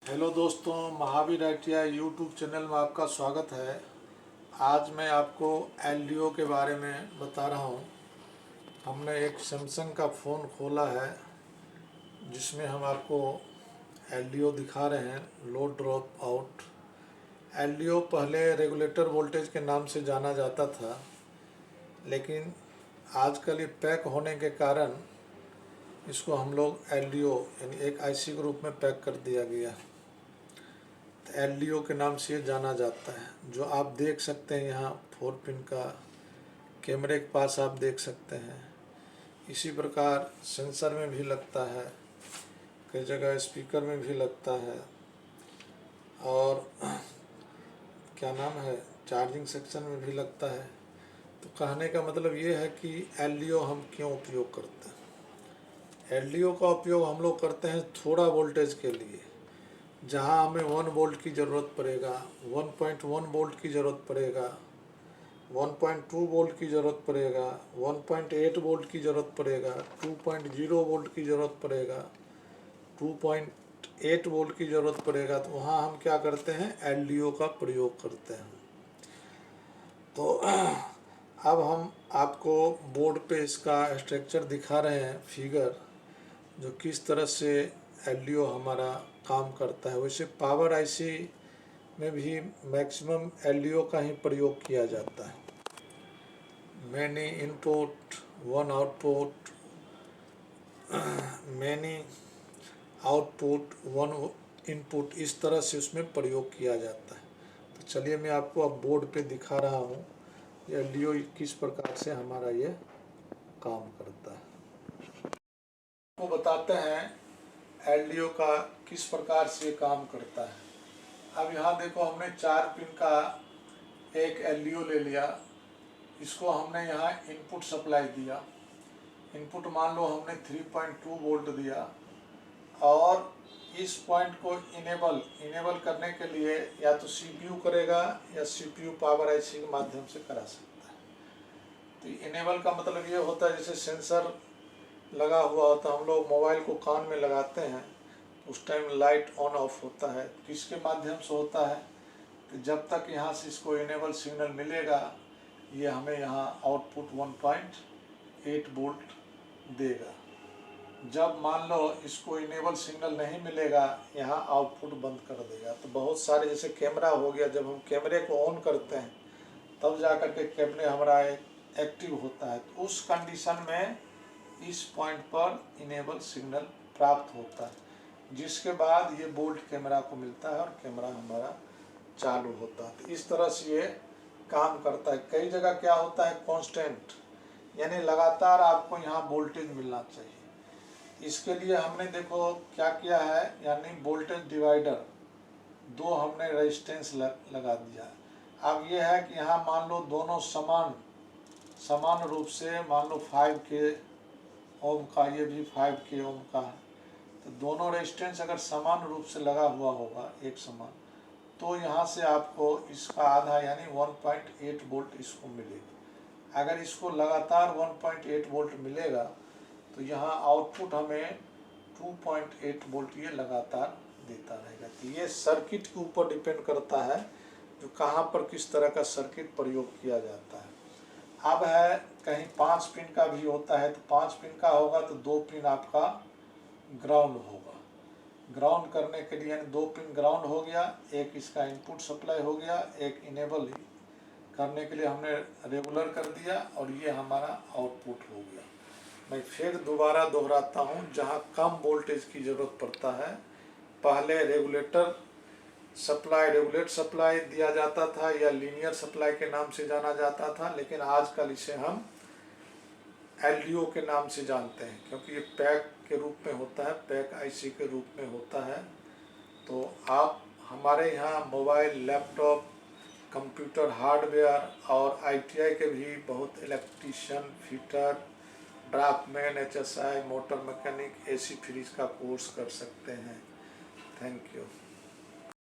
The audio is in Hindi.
हेलो दोस्तों, महावीर ITI यूट्यूब चैनल में आपका स्वागत है। आज मैं आपको LDO के बारे में बता रहा हूँ। हमने एक सैमसंग का फ़ोन खोला है जिसमें हम आपको LDO दिखा रहे हैं, लो ड्रॉप आउट। LDO पहले रेगुलेटर वोल्टेज के नाम से जाना जाता था, लेकिन आजकल ये पैक होने के कारण इसको हम लोग LDO यानी एक IC के रूप में पैक कर दिया गया। LDO के नाम से जाना जाता है। जो आप देख सकते हैं यहाँ 4 पिन का कैमरे के पास आप देख सकते हैं। इसी प्रकार सेंसर में भी लगता है, कई जगह स्पीकर में भी लगता है, और क्या नाम है, चार्जिंग सेक्शन में भी लगता है। तो कहने का मतलब ये है कि LDO हम क्यों उपयोग करते हैं। LDO का उपयोग हम लोग करते हैं थोड़ा वोल्टेज के लिए, जहाँ हमें 1 वोल्ट की ज़रूरत पड़ेगा, 1.1 वोल्ट की ज़रूरत पड़ेगा, 1.2 वोल्ट की ज़रूरत पड़ेगा, 1.8 वोल्ट की ज़रूरत पड़ेगा, 2.0 वोल्ट की ज़रूरत पड़ेगा, 2.8 वोल्ट की ज़रूरत पड़ेगा। तो वहाँ हम क्या करते हैं, LDO का प्रयोग करते हैं। तो अब हम आपको बोर्ड पे इसका स्ट्रक्चर दिखा रहे हैं, फिगर, जो किस तरह से LDO हमारा काम करता है। वैसे पावर IC में भी मैक्सिमम LDO का ही प्रयोग किया जाता है। Many input, one output, many output, one input, इस तरह से उसमें प्रयोग किया जाता है। तो चलिए मैं आपको अब बोर्ड पे दिखा रहा हूँ LDO किस प्रकार से हमारा ये काम करता है। वो बताते हैं LDO का किस प्रकार से काम करता है। अब यहाँ देखो, हमने 4 पिन का एक LDO ले लिया। इसको हमने यहाँ इनपुट सप्लाई दिया। इनपुट मान लो हमने 3.2 वोल्ट दिया, और इस पॉइंट को इनेबल करने के लिए या तो CPU करेगा या CPU पावर IC के माध्यम से करा सकता है। तो इनेबल का मतलब ये होता है, जैसे सेंसर लगा हुआ होता है, हम लोग मोबाइल को कान में लगाते हैं, उस टाइम लाइट ऑन ऑफ होता है। किसके माध्यम से होता है कि जब तक यहाँ से इसको इनेबल सिग्नल मिलेगा, ये हमें यहाँ आउटपुट 1.8 वोल्ट देगा। जब मान लो इसको इनेबल सिग्नल नहीं मिलेगा, यहाँ आउटपुट बंद कर देगा। तो बहुत सारे, जैसे कैमरा हो गया, जब हम कैमरे को ऑन करते हैं तब जा कर के कैमरे हमारा एक्टिव होता है। तो उस कंडीशन में इस पॉइंट पर इनेबल सिग्नल प्राप्त होता है, जिसके बाद ये बोल्ट कैमरा को मिलता है और कैमरा हमारा चालू होता है। तो इस तरह से ये काम करता है। कई जगह क्या होता है, कांस्टेंट, यानी लगातार आपको यहाँ वोल्टेज मिलना चाहिए। इसके लिए हमने देखो क्या किया है, यानी वोल्टेज डिवाइडर 2 हमने रेजिस्टेंस लगा दिया। अब ये है कि यहाँ मान लो दोनों समान रूप से, मान लो 5K ओम का, ये भी 5K ओम का है। तो दोनों रेजिस्टेंस अगर समान रूप से लगा हुआ होगा, एक समान, तो यहाँ से आपको इसका आधा यानी 1.8 वोल्ट इसको मिलेगा। अगर इसको लगातार 1.8 वोल्ट मिलेगा तो यहाँ आउटपुट हमें 2.8 वोल्ट ये लगातार देता रहेगा। तो ये सर्किट के ऊपर डिपेंड करता है, जो कहाँ पर किस तरह का सर्किट प्रयोग किया जाता है। अब है कहीं 5 पिन का भी होता है, तो 5 पिन का होगा तो 2 पिन आपका ग्राउंड होगा। ग्राउंड करने के लिए यानी 2 पिन ग्राउंड हो गया, एक इसका इनपुट सप्लाई हो गया, एक इनेबल करने के लिए हमने रेगुलर कर दिया, और ये हमारा आउटपुट हो गया। मैं फिर दोबारा दोहराता हूँ, जहाँ कम वोल्टेज की ज़रूरत पड़ता है, पहले रेगुलेट सप्लाई दिया जाता था, या लीनियर सप्लाई के नाम से जाना जाता था, लेकिन आजकल इसे हम LDO के नाम से जानते हैं, क्योंकि ये पैक के रूप में होता है, पैक IC के रूप में होता है। तो आप हमारे यहाँ मोबाइल, लैपटॉप, कंप्यूटर हार्डवेयर और ITI के भी बहुत electrician, fitter, draftman, HSI, motor mechanic, AC fridge का कोर्स कर सकते हैं। Thank you.